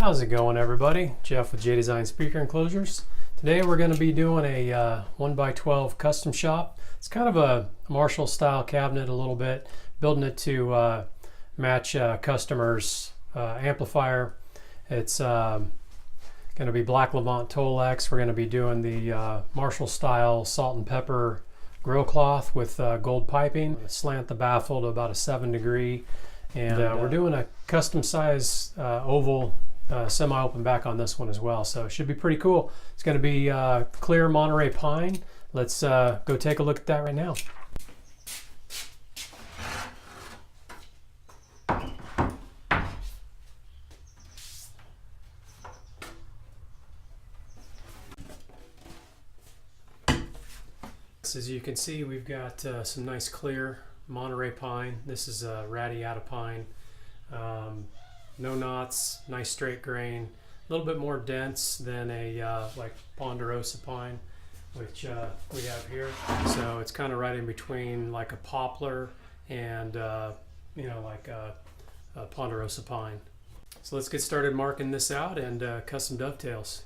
How's it going, everybody? Jeff with J Design Speaker Enclosures. Today we're going to be doing a 1x12 custom shop. It's kind of a Marshall style cabinet a little bit, building it to match customer's amplifier. It's going to be Black Levant Tolex. We're going to be doing the Marshall style salt and pepper grill cloth with gold piping. Slant the baffle to about a 7°, and we're doing a custom size oval semi-open back on this one as well, so it should be pretty cool. It's going to be clear Monterey pine. Let's go take a look at that right now. As you can see, we've got some nice clear Monterey pine. This is a radiata pine. No knots, nice straight grain, a little bit more dense than a like ponderosa pine, which we have here. So it's kind of right in between like a poplar and you know, like a ponderosa pine. So let's get started marking this out and cut some dovetails.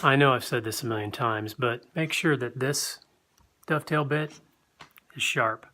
I know I've said this a million times, but make sure that this dovetail bit is sharp.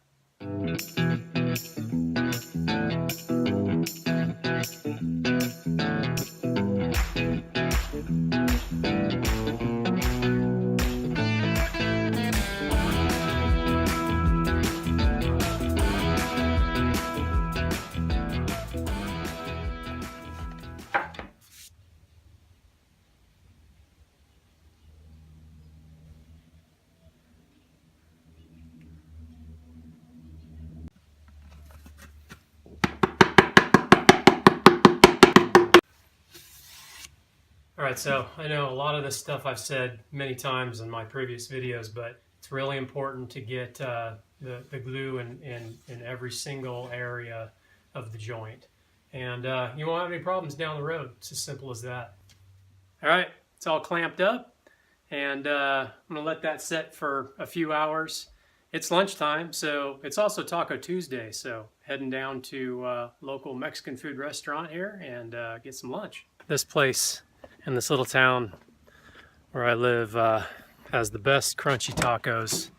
Alright, so I know a lot of this stuff I've said many times in my previous videos, but it's really important to get the glue in every single area of the joint. And you won't have any problems down the road. It's as simple as that. Alright, it's all clamped up, and I'm going to let that set for a few hours. It's lunchtime, so it's also Taco Tuesday, so heading down to local Mexican food restaurant here and get some lunch. This place in this little town where I live has the best crunchy tacos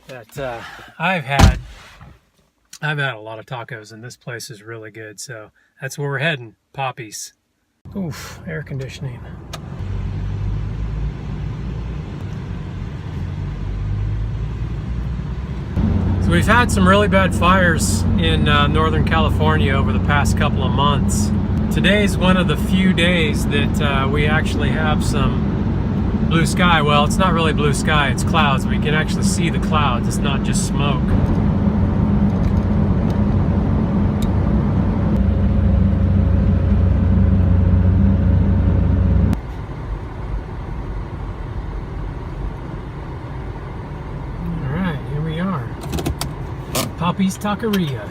that I've had. I've had a lot of tacos, and this place is really good, so that's where we're heading. Poppy's. Oof, air conditioning. So we've had some really bad fires in Northern California over the past couple of months. Today's one of the few days that we actually have some blue sky. Well, it's not really blue sky, it's clouds. We can actually see the clouds, it's not just smoke. Alright, here we are. Poppy's Taqueria.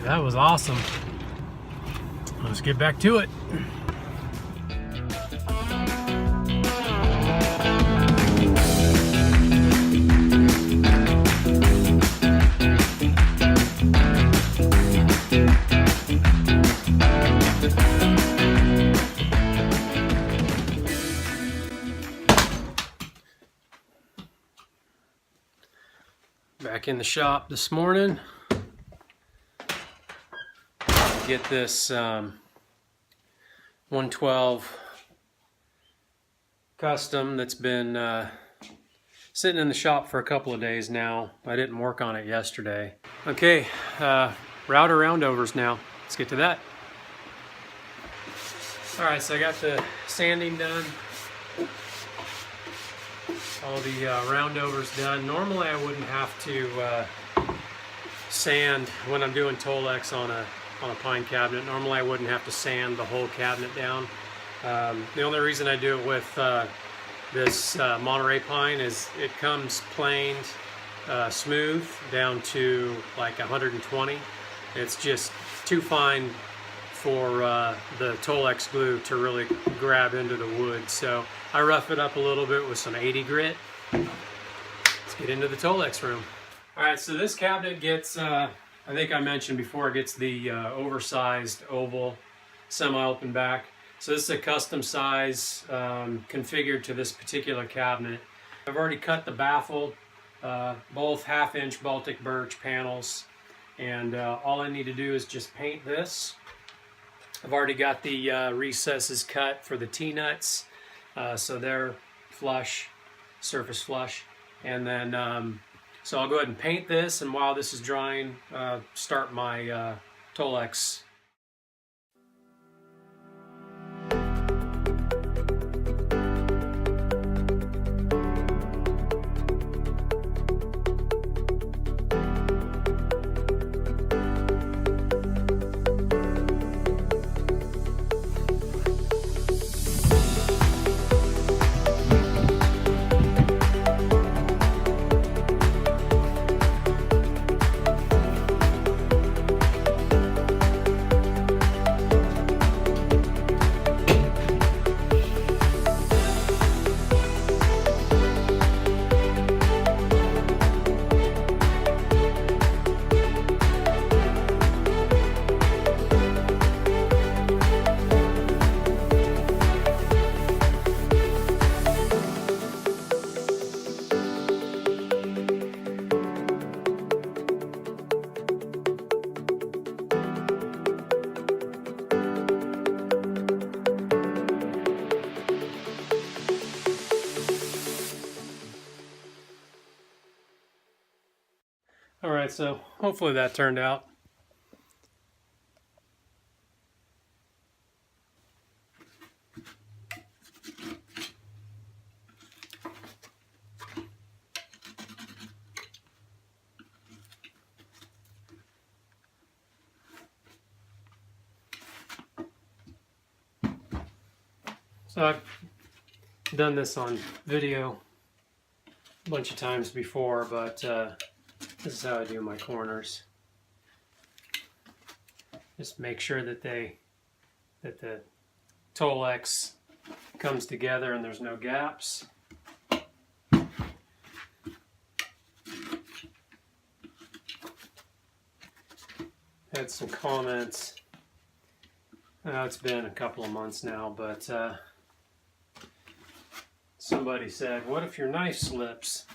That was awesome. Let's get back to it. Back in the shop this morning. Get this 112 custom that's been sitting in the shop for a couple of days now. I didn't work on it yesterday. Okay, router roundovers now. Let's get to that. All right, so I got the sanding done. All the roundovers done. Normally I wouldn't have to sand when I'm doing Tolex on a pine cabinet. Normally I wouldn't have to sand the whole cabinet down. The only reason I do it with this Monterey pine is it comes planed smooth down to like 120. It's just too fine for the Tolex glue to really grab into the wood. So I rough it up a little bit with some 80 grit. Let's get into the Tolex room. All right, so this cabinet gets, I think I mentioned before, it gets the oversized oval semi-open back. So this is a custom size configured to this particular cabinet. I've already cut the baffle, both 1/2 inch Baltic birch panels, and all I need to do is just paint this. I've already got the recesses cut for the T-nuts, so they're flush, surface flush. And then, so I'll go ahead and paint this, and while this is drying, start my Tolex. All right, so hopefully that turned out. So I've done this on video a bunch of times before, but this is how I do my corners. Just make sure that the Tolex comes together and there's no gaps. Had some comments. It's been a couple of months now, but somebody said, "What if your knife slips?"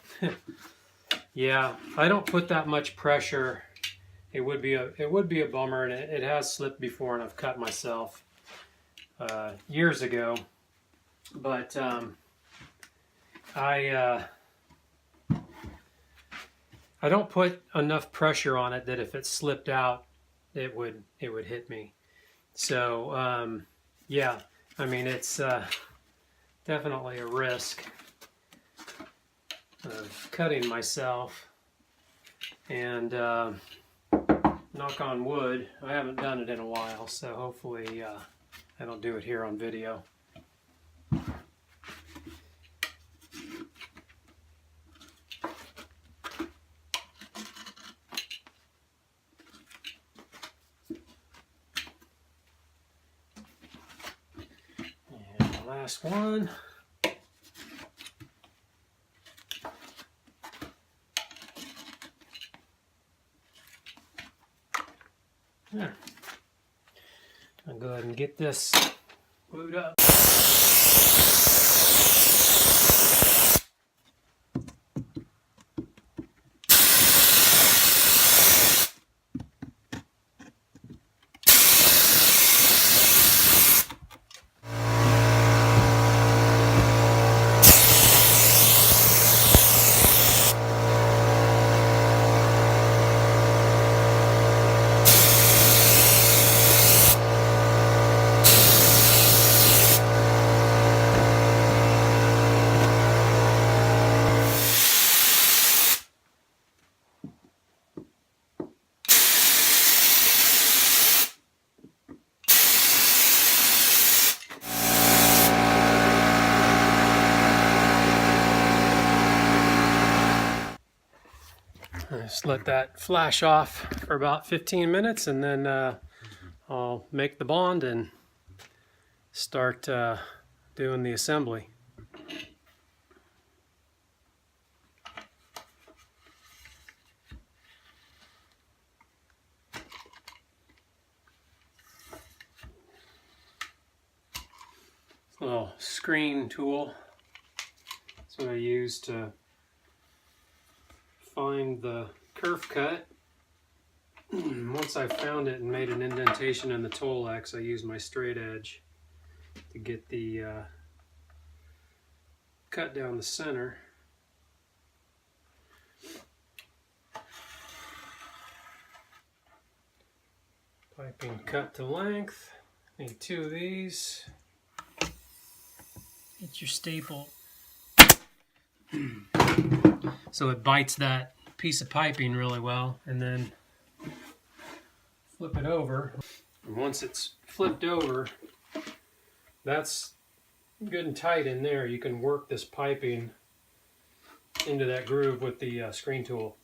Yeah, I don't put that much pressure. It would be a bummer, and it has slipped before, and I've cut myself years ago. But I don't put enough pressure on it that if it slipped out, it would hit me. So yeah, I mean, it's definitely a risk of cutting myself, and knock on wood, I haven't done it in a while, so hopefully I don't do it here on video. And the last one. There. I'll go ahead and get this glued up. Just let that flash off for about 15 minutes, and then I'll make the bond and start doing the assembly. Little screen tool. That's what I use to find the kerf cut. Once I found it and made an indentation in the Tolex, I use my straight edge to get the cut down the center. Piping cut to length. Need 2 of these. Get your staple so it bites that piece of piping really well, and then flip it over. And once it's flipped over, that's good and tight in there. You can work this piping into that groove with the screen tool.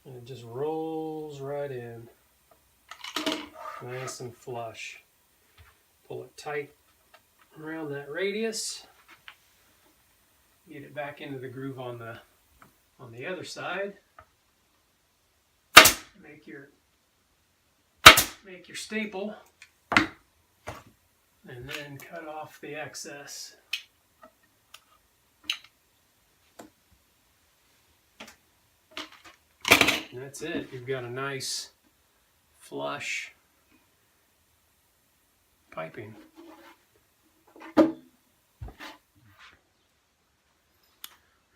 And it just rolls right in, nice and flush. Pull it tight around that radius. Get it back into the groove on the other side. Make your staple, and then cut off the excess. And that's it. You've got a nice flush piping.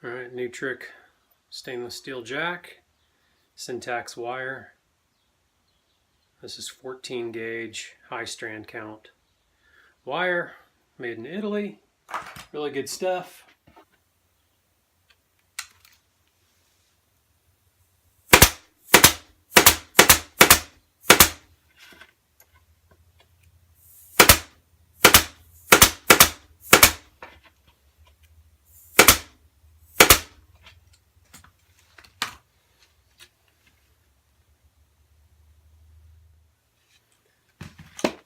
Alright, new trick, stainless steel jack, Syntax wire. This is 14 gauge, high strand count wire, made in Italy, really good stuff.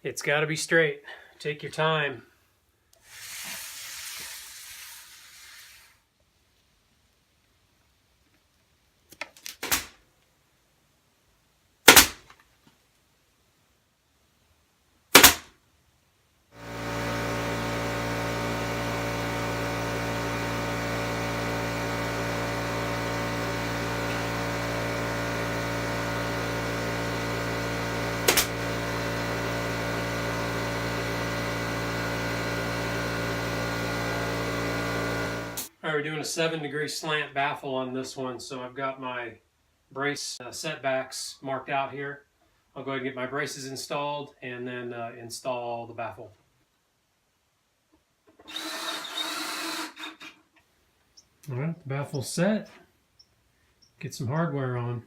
It's got to be straight. Take your time. Alright, we're doing a 7-degree slant baffle on this one, so I've got my brace setbacks marked out here. I'll go ahead and get my braces installed and then install the baffle. Alright, the baffle's set. Get some hardware on.